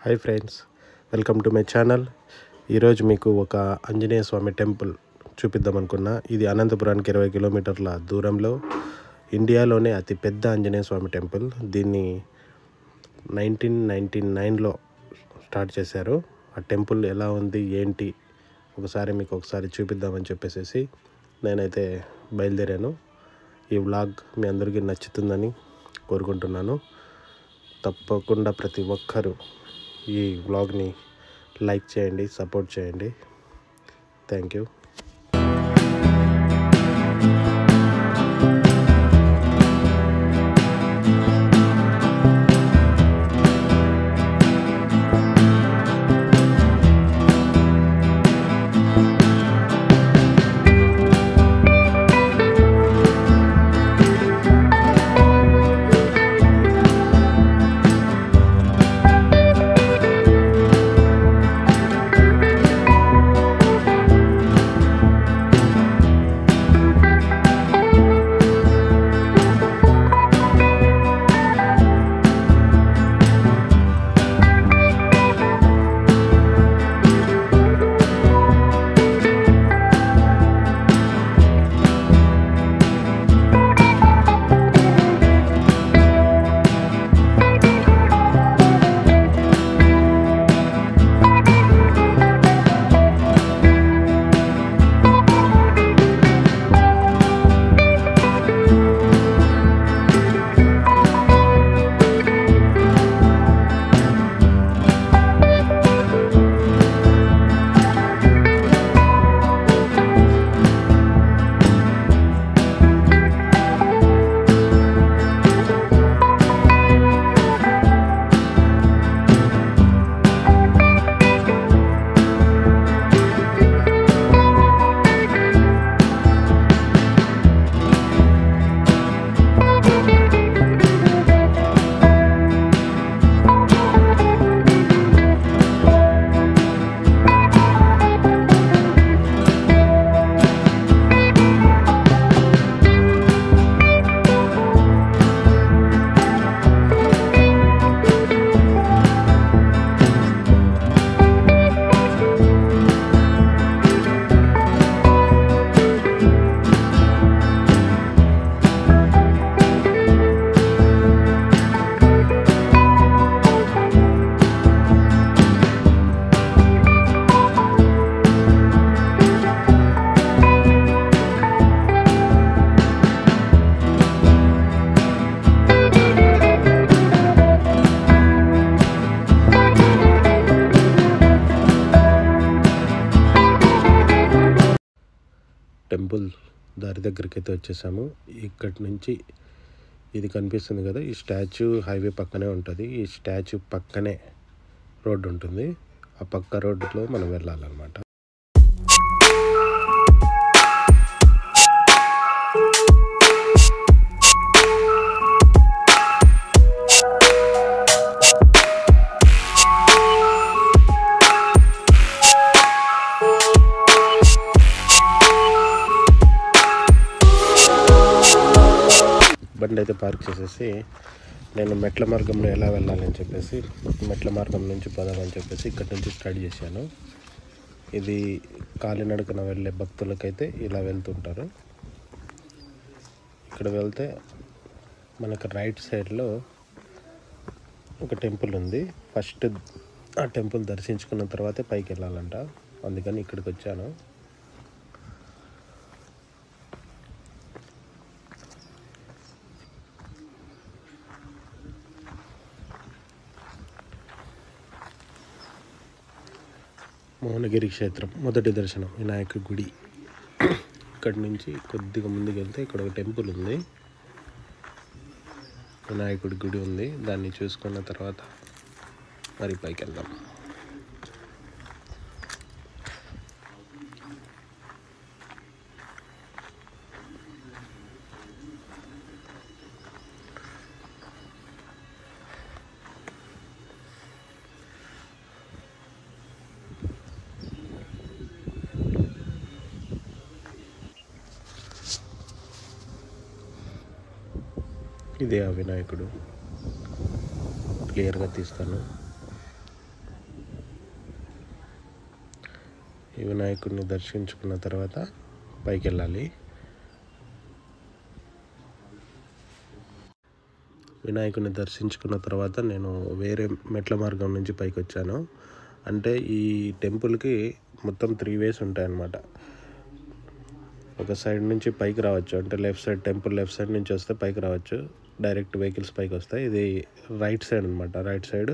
Hi friends, welcome to my channel. ఈరోజు మీకు ఒక ఆంజనేయ స్వామి టెంపుల్ చూపిద్దాం అనుకున్నా. ఇది అనంతపురానికి 20 కిలోమీటర్ల దూరంలో ఇండియాలోనే అతి పెద్ద ఆంజనేయ స్వామి టెంపుల్. దీన్ని 1999లో స్టార్ట్ చేశారు. ఆ టెంపుల్ ఎలా ఉంది ఏంటి ఒకసారి చూపిద్దామని చెప్పేసి నేనైతే బయలుదేరాను. ఈ వ్లాగ్ మీ అందరికీ నచ్చుతుందని కోరుకుంటున్నాను. తప్పకుండా ప్రతి ఒక్కరూ ఈ వ్లాగ్ని లైక్ చేయండి, సపోర్ట్ చేయండి. Thank you. టెంపుల్ దారి దగ్గరికి అయితే వచ్చేసాము. ఇక్కడి నుంచి ఇది కనిపిస్తుంది కదా, ఈ స్టాచ్యూ హైవే పక్కనే ఉంటుంది. ఈ స్టాచ్యూ పక్కనే రోడ్డు ఉంటుంది. ఆ పక్క రోడ్డులో మనం వెళ్ళాలన్నమాట. బండి అయితే పార్క్ చేసేసి నేను మెట్ల మార్గంలో ఎలా వెళ్ళాలని చెప్పేసి మెట్ల మార్గం నుంచి పోదామని చెప్పేసి ఇక్కడి నుంచి స్టార్ట్ చేశాను. ఇది కాలినడకన వెళ్ళే భక్తులకైతే ఇలా వెళ్తుంటారు. ఇక్కడ వెళ్తే మనకు రైట్ సైడ్లో ఒక టెంపుల్ ఉంది. ఫస్ట్ ఆ టెంపుల్ దర్శించుకున్న తర్వాతే పైకి వెళ్ళాలంట. అందుకని ఇక్కడికి వచ్చాను. మోహనగిరి క్షేత్రం మొదటి దర్శనం, వినాయక గుడి. ఇక్కడి నుంచి కొద్దిగా ముందుకు వెళ్తే ఇక్కడ ఒక టెంపుల్ ఉంది, వినాయకుడి గుడి ఉంది. దాన్ని చూసుకున్న తర్వాత మరి పైకి వెళ్దాం. ఇదే ఆ వినాయకుడు, క్లియర్గా తీస్తాను. ఈ వినాయకుడిని దర్శించుకున్న తర్వాత పైకి వెళ్ళాలి. వినాయకుడిని దర్శించుకున్న తర్వాత నేను వేరే మెట్ల మార్గం నుంచి పైకి వచ్చాను. అంటే ఈ టెంపుల్కి మొత్తం 3 వేస్ ఉంటాయన్నమాట. ఒక సైడ్ నుంచి పైకి రావచ్చు, అంటే left side, temple left side నుంచి వస్తే పైకి రావచ్చు, డైరెక్ట్ వెహికల్స్ పైకి వస్తాయి. ఇది రైట్ సైడ్ అనమాట. రైట్ సైడ్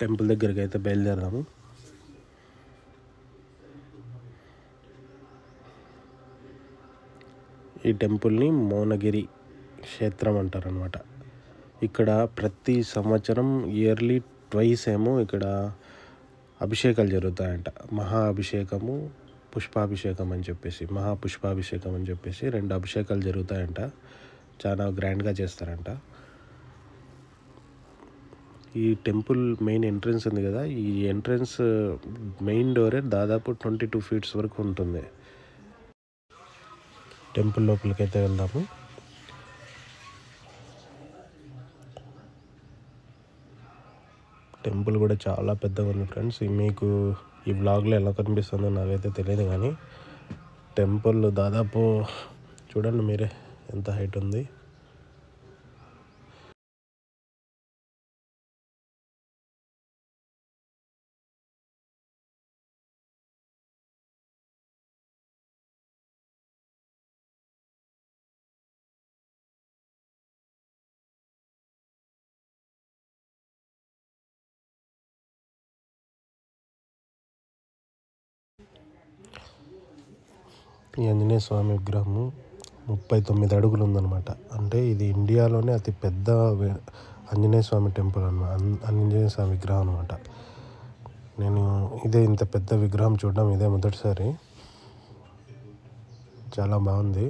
టెంపుల్ దగ్గరికి అయితే బయలుదేరదాము. ఈ టెంపుల్ని మౌనగిరి క్షేత్రం అంటారనమాట. ఇక్కడ ప్రతి సంవత్సరం ఇయర్లీ 2 ఏమో ఇక్కడ అభిషేకాలు జరుగుతాయంట. మహా అభిషేకము, పుష్పాభిషేకం అని చెప్పేసి, మహాపుష్పాభిషేకం అని చెప్పేసి 2 అభిషేకాలు జరుగుతాయంట. చాలా గ్రాండ్గా చేస్తారంట. ఈ టెంపుల్ మెయిన్ ఎంట్రన్స్ ఉంది కదా, ఈ ఎంట్రన్స్ మెయిన్ డోరే దాదాపు 22 ఫీట్స్ వరకు ఉంటుంది. టెంపుల్ లోపలికైతే వెళ్దాము. టెంపుల్ కూడా చాలా పెద్దగా ఉంది ఫ్రెండ్స్. మీకు ఈ వ్లాగ్లో ఎలా కనిపిస్తుందో నాకైతే తెలియదు, కానీ టెంపుల్ దాదాపు చూడండి మీరే ఎంత హైట్ ఉంది. ఈ ఆంజనేయ స్వామి విగ్రహము 39 అడుగులు ఉందన్నమాట. అంటే ఇది ఇండియాలోనే అతి పెద్ద ఆంజనేయ స్వామి టెంపుల్ అన్నమాట, ఆంజనేయ స్వామి విగ్రహం అనమాట. నేను ఇంత పెద్ద విగ్రహం చూడడం ఇదే మొదటిసారి. చాలా బాగుంది.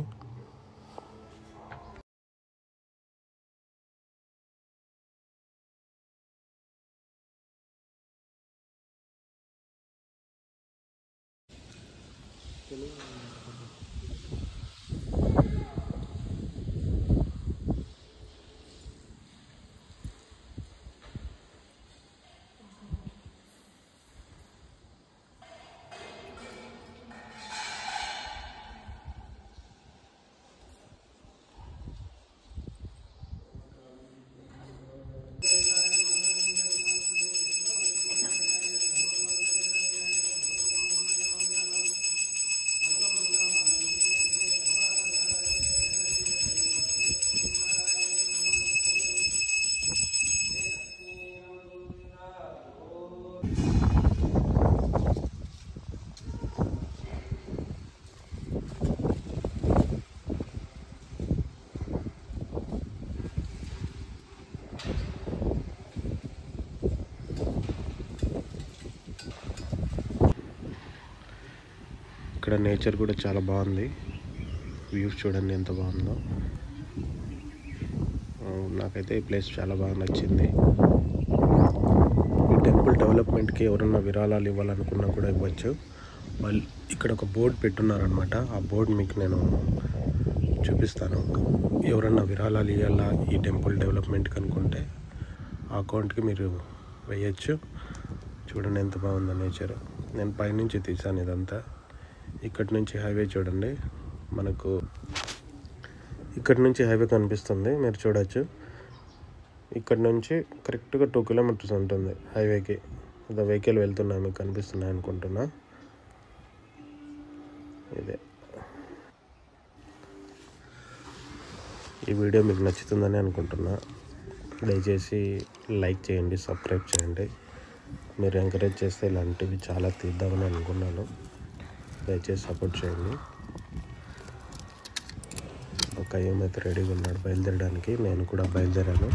ఇక్కడ నేచర్ కూడా చాలా బాగుంది. వ్యూస్ చూడండి ఎంత బాగుందో. నాకైతే ఈ ప్లేస్ చాలా బాగా నచ్చింది. ఈ టెంపుల్ డెవలప్మెంట్కి ఎవరన్నా విరాళాలు ఇవ్వాలనుకున్నా కూడా ఇవ్వచ్చు. వాళ్ళు ఇక్కడ ఒక బోర్డు పెట్టున్నారనమాట. ఆ బోర్డు మీకు నేను చూపిస్తాను. ఎవరన్నా విరాళాలు ఇవ్వాలా ఈ టెంపుల్ డెవలప్మెంట్కి అనుకుంటే ఆ అకౌంట్కి మీరు వేయచ్చు. చూడండి ఎంత బాగుందో నేచర్. నేను పైనుంచి తీసాను ఇదంతా. ఇక్కడ నుంచి హైవే చూడండి, మనకు ఇక్కడ నుంచి హైవే కనిపిస్తుంది, మీరు చూడొచ్చు. ఇక్కడ నుంచి కరెక్ట్గా 2 కిలోమీటర్స్ ఉంటుంది హైవేకి. ఇదో వెహికల్ వెళ్తున్నాయి, మీకు కనిపిస్తున్నాయి అనుకుంటున్నా. ఇదే ఈ వీడియో మీకు నచ్చుతుందని అనుకుంటున్నా. దయచేసి లైక్ చేయండి, సబ్స్క్రైబ్ చేయండి. మీరు ఎంకరేజ్ చేస్తే ఇలాంటివి చాలా తీద్దామని అనుకున్నాను. దయచేసి సపోర్ట్ చేయండి. ఒక ఏమైతే రెడీగా ఉన్నాడు బయలుదేరడానికి, నేను కూడా బయలుదేరాను.